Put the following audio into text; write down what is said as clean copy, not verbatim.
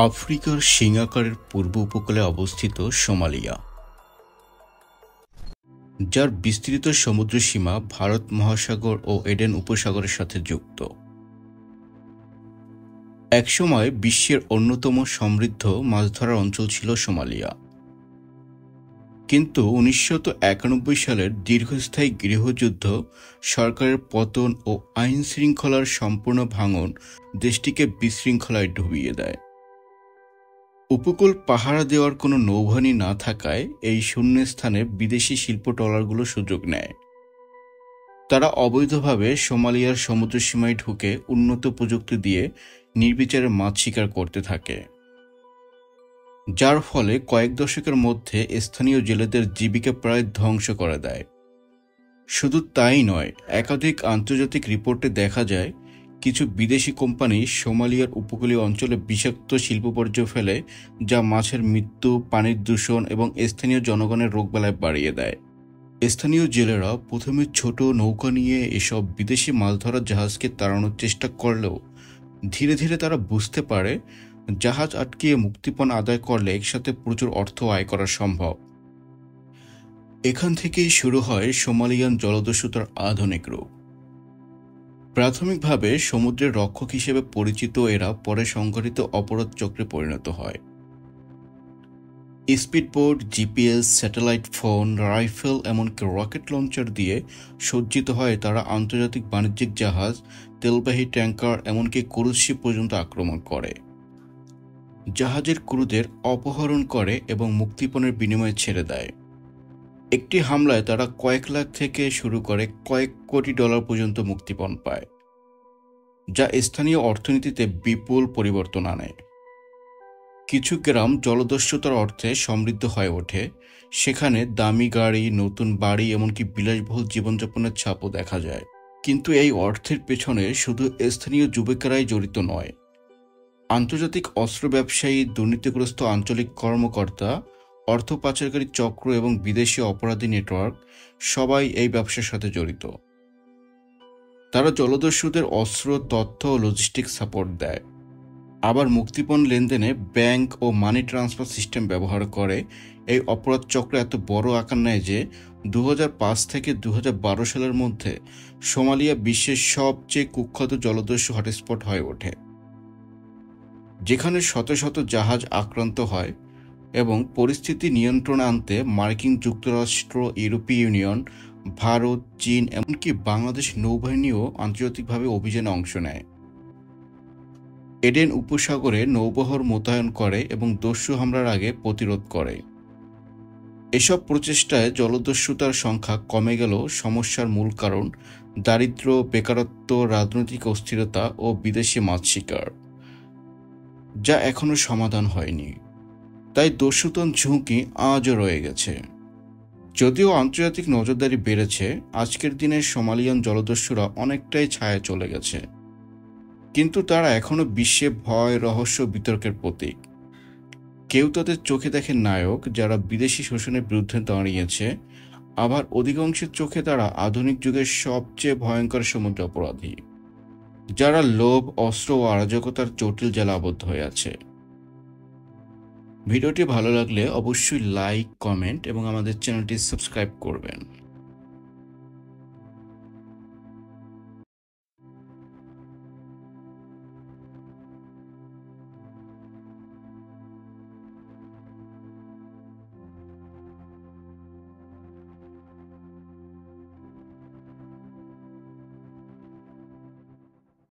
আফ্রিকার সিংহাকারের পূর্ব উপকূলে অবস্থিত সোমালিয়া, যার বিস্তৃত সমুদ্র সীমা ভারত মহাসাগর ও এডেন উপসাগরের সাথে যুক্ত। একসময় বিশ্বের অন্যতম সমৃদ্ধ মাছ ধরার অঞ্চল ছিল সোমালিয়া, কিন্তু 1991 সালের দীর্ঘস্থায়ী গৃহযুদ্ধ, সরকারের পতন ও আইন শৃঙ্খলার সম্পূর্ণ ভাঙন দেশটিকে বিশৃঙ্খলায় ডুবিয়ে দেয়। উপকূল পাহারা দেওয়ার কোনো নৌবাহিনী না থাকায় এই শূন্যস্থানে বিদেশি শিল্প ট্রলারগুলো সুযোগ নেয়। তারা অবৈধভাবে সোমালিয়ার সমুদ্রসীমায় ঢুকে উন্নত প্রযুক্তি দিয়ে নির্বিচারে মাছ শিকার করতে থাকে, যার ফলে কয়েক দশকের মধ্যে স্থানীয় জেলেদের জীবিকা প্রায় ধ্বংস করে দেয়। শুধু তাই নয়, একাধিক আন্তর্জাতিক রিপোর্টে দেখা যায় কিছু বিদেশি কোম্পানি সোমালিয়ার উপকূলীয় অঞ্চলে বিষাক্ত শিল্পবর্জ্য ফেলে, যা মাছের মৃত্যু, পানির দূষণ এবং স্থানীয় জনগণের রোগবালাই বাড়িয়ে দেয়। স্থানীয় জেলেরা প্রথমে ছোট নৌকা নিয়ে এসব বিদেশি মাছ ধরার জাহাজকে তাড়ানোর চেষ্টা করলেও ধীরে ধীরে তারা বুঝতে পারে জাহাজ আটকিয়ে মুক্তিপণ আদায় করলে একসাথে প্রচুর অর্থ আয় করা সম্ভব। এখান থেকেই শুরু হয় সোমালিয়ান জলদস্যুতার আধুনিক রূপ। প্রাথমিকভাবে সমুদ্রের রক্ষক হিসেবে পরিচিত এরা পরে সংগঠিত অপরাধ চক্রে পরিণত হয়। Speedboat, GPS, satellite phone, rifle, এমনকি রকেট লঞ্চার দিয়ে সজ্জিত হয় তারা আন্তর্জাতিক বাণিজ্যিক জাহাজ, তেলবাহী ট্যাঙ্কার, এমনকি ক্রুজ শিপ পর্যন্ত আক্রমণ করে। জাহাজের ক্রুদের অপহরণ করে এবং মুক্তিপণের বিনিময়ে ছেড়ে দেয়। একটি হামলায় তারা কয়েক লাখ থেকে শুরু করে কয়েক কোটি ডলার পর্যন্ত মুক্তিপণ পায়, যা স্থানীয় অর্থনীতিতে বিপুল পরিবর্তন আনে। কিছু গ্রাম জলদস্যুতার অর্থে সমৃদ্ধ হয়ে ওঠে, সেখানে দামি গাড়ি, নতুন বাড়ি, এমনকি বিলাসবহুল জীবনযাপনের ছাপও দেখা যায়। কিন্তু এই অর্থের পেছনে শুধু স্থানীয় যুবকেরাই জড়িত নয়। আন্তর্জাতিক অস্ত্র ব্যবসায়ী, দুর্নীতিগ্রস্ত আঞ্চলিক কর্মকর্তা, অর্থ পাচারকারী চক্র এবং বিদেশি অপরাধী নেটওয়ার্ক সবাই এই ব্যবসার সাথে জড়িত। তারা জলদস্যুদের অস্ত্র, তথ্য ও লজিস্টিক সাপোর্ট দেয়, আবার মুক্তিপণ লেনদেনে ব্যাংক ও মানি ট্রান্সফার সিস্টেম ব্যবহার করে। এই অপরাধ চক্র এত বড় আকার নেয় যে 2005 থেকে 2012 সালের মধ্যে সোমালিয়া বিশ্বের সবচেয়ে কুখ্যাত জলদস্যু হটস্পট হয়ে ওঠে, যেখানে শত শত জাহাজ আক্রান্ত হয় এবং পরিস্থিতি নিয়ন্ত্রণে আনতে মার্কিন যুক্তরাষ্ট্র, ইউরোপীয় ইউনিয়ন, ভারত, চীন, এমনকি বাংলাদেশ নৌবাহিনীও আন্তর্জাতিকভাবে অভিযানে অংশ নেয়। এডেন উপসাগরে নৌবহর মোতায়েন করে এবং দস্যু হামলার আগে প্রতিরোধ করে। এসব প্রচেষ্টায় জলদস্যুতার সংখ্যা কমে গেলেও সমস্যার মূল কারণ দারিদ্র্য, বেকারত্ব, রাজনৈতিক অস্থিরতা ও বিদেশি মাছ শিকার, যা এখনো সমাধান হয়নি। তাই দস্যুতন ঝুঁকি আজও রয়ে গেছে। যদিও আন্তর্জাতিক নজরদারি বেড়েছে, আজকের দিনে সোমালিয়ান জলদস্যুরা অনেকটাই ছায়ায় চলে গেছে, কিন্তু তারা এখনো বিশ্বে ভয়, রহস্য, বিতর্কের প্রতীক। কেউ তাদের চোখে দেখে নায়ক যারা বিদেশি শোষণের বিরুদ্ধে দাঁড়িয়েছে, আবার অধিকাংশের চোখে তারা আধুনিক যুগের সবচেয়ে ভয়ঙ্কর সমুদ্র অপরাধী, যারা লোভ, অস্ত্র ও অরাজকতার জটিল জালে আবদ্ধ হয়ে আছে। ভিডিওটি ভালো লাগলে অবশ্যই লাইক, কমেন্ট এবং আমাদের চ্যানেলটি সাবস্ক্রাইব করবেন।